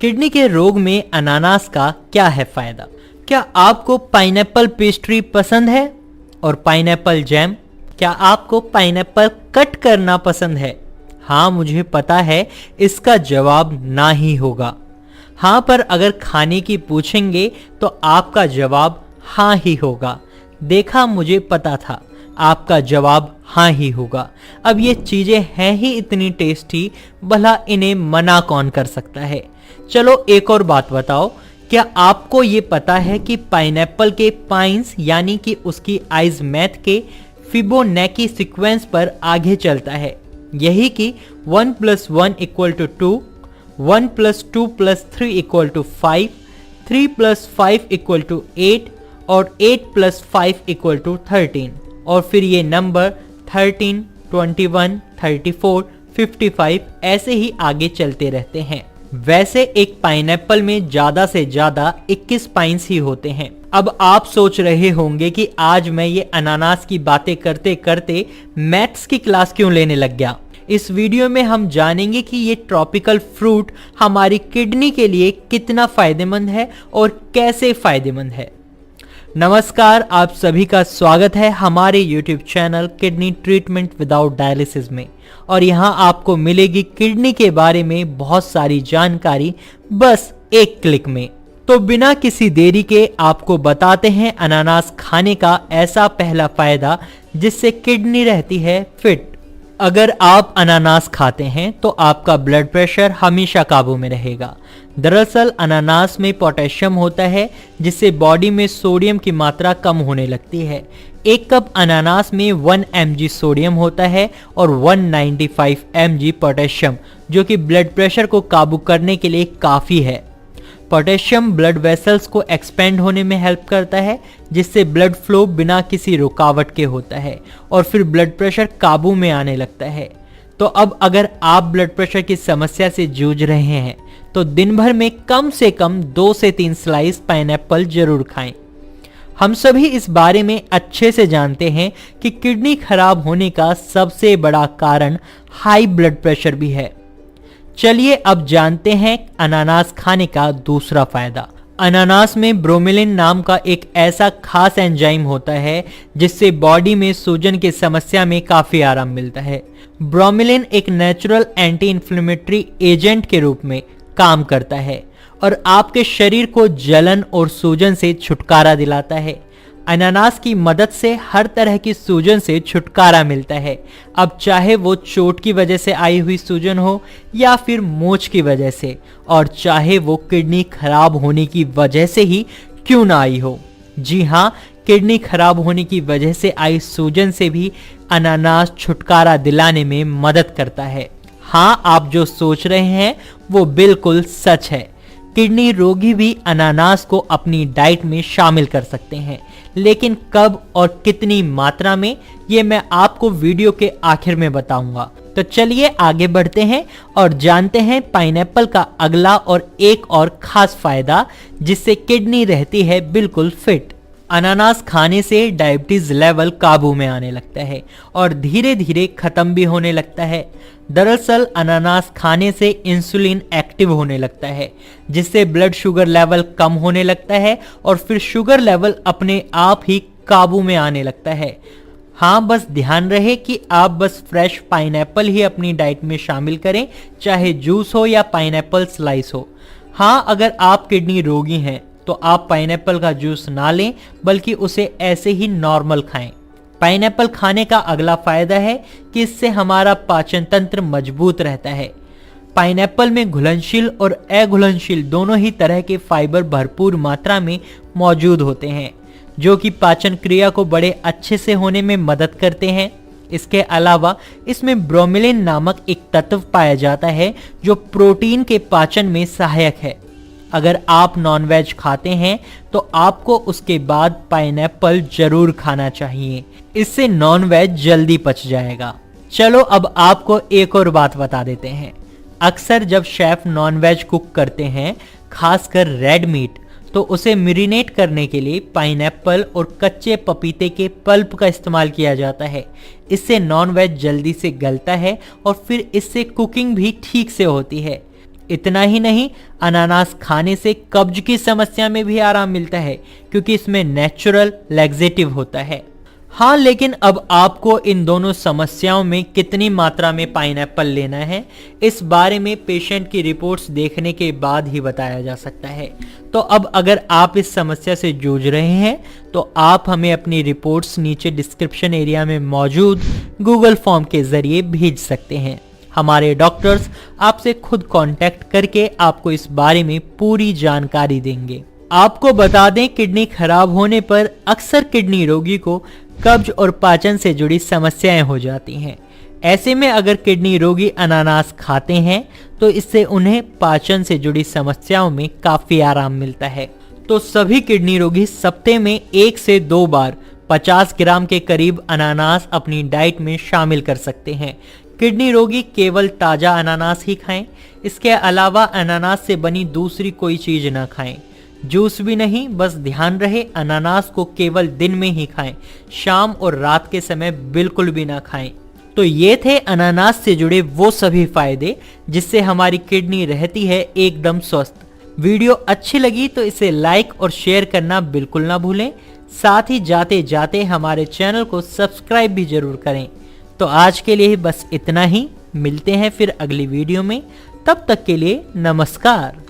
Kidney के रोग में अनानास का क्या है फायदा? क्या आपको पाइनएप्पल पेस्ट्री पसंद है और पाइनएप्पल जैम? क्या आपको पाइनएप्पल कट करना पसंद है? हाँ, मुझे पता है इसका जवाब ना ही होगा। हाँ, पर अगर खाने की पूछेंगे तो आपका जवाब हाँ ही होगा। देखा, मुझे पता था आपका जवाब हाँ ही होगा। अब ये चीजें हैं ही इतनी टेस्टी, भला इन्हें मना कौन कर सकता है। चलो एक और बात बताओ, क्या आपको ये पता है कि पाइनएप्पल के पाइन्स यानी कि उसकी आइज मैथ के फिबोनेकी सीक्वेंस पर आगे चलता है, यही कि 1 + 1 = 2, 1 + 2 + 3 = 5, 3 + 5 = 8 और 8 + 5 = 13 और फिर ये नंबर 13, 21, 34, 55 ऐसे ही आगे चलते रहते हैं। वैसे एक पाइनएप्पल में ज्यादा से ज्यादा 21 पाइन्स ही होते हैं। अब आप सोच रहे होंगे कि आज मैं ये अनानास की बातें करते करते मैथ्स की क्लास क्यों लेने लग गया। इस वीडियो में हम जानेंगे कि ये ट्रॉपिकल फ्रूट हमारी किडनी के लिए कितना फायदेमंद है और कैसे फायदेमंद है। नमस्कार, आप सभी का स्वागत है हमारे YouTube channel kidney treatment without dialysis में। और यहाँ आपको मिलेगी किडनी के बारे में बहुत सारी जानकारी बस एक क्लिक में। तो बिना किसी देरी के आपको बताते हैं अनानास खाने का ऐसा पहला फायदा जिससे किडनी रहती है फिट। अगर आप अनानास खाते हैं तो आपका ब्लड प्रेशर हमेशा काबू में रहेगा। दरअसल अनानास में पोटेशियम होता है जिससे बॉडी में सोडियम की मात्रा कम होने लगती है। एक कप अनानास में 1 mg सोडियम होता है और 195 mg पोटेशियम, जो कि ब्लड प्रेशर को काबू करने के लिए काफ़ी है। पोटेशियम ब्लड वेसल्स को एक्सपेंड होने में हेल्प करता है जिससे ब्लड फ्लो बिना किसी रुकावट के होता है और फिर ब्लड प्रेशर काबू में आने लगता है। तो अब अगर आप ब्लड प्रेशर की समस्या से जूझ रहे हैं तो दिन भर में कम से कम 2 से 3 स्लाइस पाइनएप्पल जरूर खाएं। हम सभी इस बारे में अच्छे से जानते हैं कि किडनी खराब होने का सबसे बड़ा कारण हाई ब्लड प्रेशर भी है। चलिए अब जानते हैं अनानास खाने का दूसरा फायदा। अनानास में ब्रोमेलिन नाम का एक ऐसा खास एंजाइम होता है जिससे बॉडी में सूजन की समस्या में काफी आराम मिलता है। ब्रोमेलिन एक नेचुरल एंटी इन्फ्लेमेटरी एजेंट के रूप में काम करता है और आपके शरीर को जलन और सूजन से छुटकारा दिलाता है। अनानास की मदद से हर तरह की सूजन से छुटकारा मिलता है, अब चाहे वो चोट की वजह से आई हुई सूजन हो या फिर मोच की वजह से, और चाहे वो किडनी खराब होने की वजह से ही क्यों ना आई हो। जी हाँ, किडनी खराब होने की वजह से आई सूजन से भी अनानास छुटकारा दिलाने में मदद करता है। हाँ, आप जो सोच रहे हैं वो बिल्कुल सच है। किडनी रोगी भी अनानास को अपनी डाइट में शामिल कर सकते हैं, लेकिन कब और कितनी मात्रा में ये मैं आपको वीडियो के आखिर में बताऊंगा। तो चलिए आगे बढ़ते हैं और जानते हैं पाइनएप्पल का अगला और एक और खास फायदा जिससे किडनी रहती है बिल्कुल फिट। अनानास खाने से डायबिटीज लेवल काबू में आने लगता है और धीरे धीरे खत्म भी होने लगता है। दरअसल अनानास खाने से इंसुलिन एक्टिव होने लगता है जिससे ब्लड शुगर लेवल कम होने लगता है और फिर शुगर लेवल अपने आप ही काबू में आने लगता है। हाँ, बस ध्यान रहे कि आप बस फ्रेश पाइनएप्पल ही अपनी डाइट में शामिल करें, चाहे जूस हो या पाइनएप्पल स्लाइस हो। हाँ, अगर आप किडनी रोगी हैं तो आप पाइनएप्पल का जूस ना लें बल्कि उसे ऐसे ही नॉर्मल खाएं। पाइनएप्पल खाने का अगला फायदा है कि इससे हमारा पाचन तंत्र मजबूत रहता है। पाइनएप्पल में घुलनशील और अघुलनशील दोनों ही तरह के फाइबर भरपूर मात्रा में मौजूद होते हैं जो कि पाचन क्रिया को बड़े अच्छे से होने में मदद करते हैं। इसके अलावा इसमें ब्रोमेलिन नामक एक तत्व पाया जाता है जो प्रोटीन के पाचन में सहायक है। अगर आप नॉनवेज खाते हैं तो आपको उसके बाद पाइनएप्पल जरूर खाना चाहिए, इससे नॉनवेज जल्दी पच जाएगा। चलो अब आपको एक और बात बता देते हैं। अक्सर जब शेफ नॉनवेज कुक करते हैं, खासकर रेड मीट, तो उसे मैरिनेट करने के लिए पाइनएप्पल और कच्चे पपीते के पल्प का इस्तेमाल किया जाता है। इससे नॉन वेज जल्दी से गलता है और फिर इससे कुकिंग भी ठीक से होती है। इतना ही नहीं, अनानास खाने से कब्ज की समस्या में भी आराम मिलता है क्योंकि इसमें नेचुरल लैक्सेटिव होता है। हाँ, लेकिन अब आपको इन दोनों समस्याओं में कितनी मात्रा में पाइनएप्पल लेना है, इस बारे में पेशेंट की रिपोर्ट्स देखने के बाद ही बताया जा सकता है। तो अब अगर आप इस समस्या से जूझ रहे हैं तो आप हमें अपनी रिपोर्ट्स नीचे डिस्क्रिप्शन एरिया में मौजूद गूगल फॉर्म के जरिए भेज सकते हैं। हमारे डॉक्टर्स आपसे खुद कांटेक्ट करके आपको इस बारे में पूरी जानकारी देंगे। आपको बता दें, किडनी खराब होने पर अक्सर किडनी रोगी को कब्ज और पाचन से जुड़ी समस्याएं हो जाती हैं। ऐसे में अगर किडनी रोगी अनानास खाते हैं तो इससे उन्हें पाचन से जुड़ी समस्याओं में काफी आराम मिलता है। तो सभी किडनी रोगी सप्ते में 1 से 2 बार 50 ग्राम के करीब अनानास अपनी डाइट में शामिल कर सकते हैं। किडनी रोगी केवल ताजा अनानास ही खाएं, इसके अलावा अनानास से बनी दूसरी कोई चीज न खाएं। जूस भी नहीं, बस ध्यान रहे अनानास को केवल दिन में ही खाएं, शाम और रात के समय बिल्कुल भी ना खाएं। तो ये थे अनानास से जुड़े वो सभी फायदे जिससे हमारी किडनी रहती है एकदम स्वस्थ। वीडियो अच्छी लगी तो इसे लाइक और शेयर करना बिल्कुल ना भूलें। साथ ही जाते जाते हमारे चैनल को सब्सक्राइब भी जरूर करें। तो आज के लिए बस इतना ही, मिलते हैं फिर अगली वीडियो में। तब तक के लिए नमस्कार।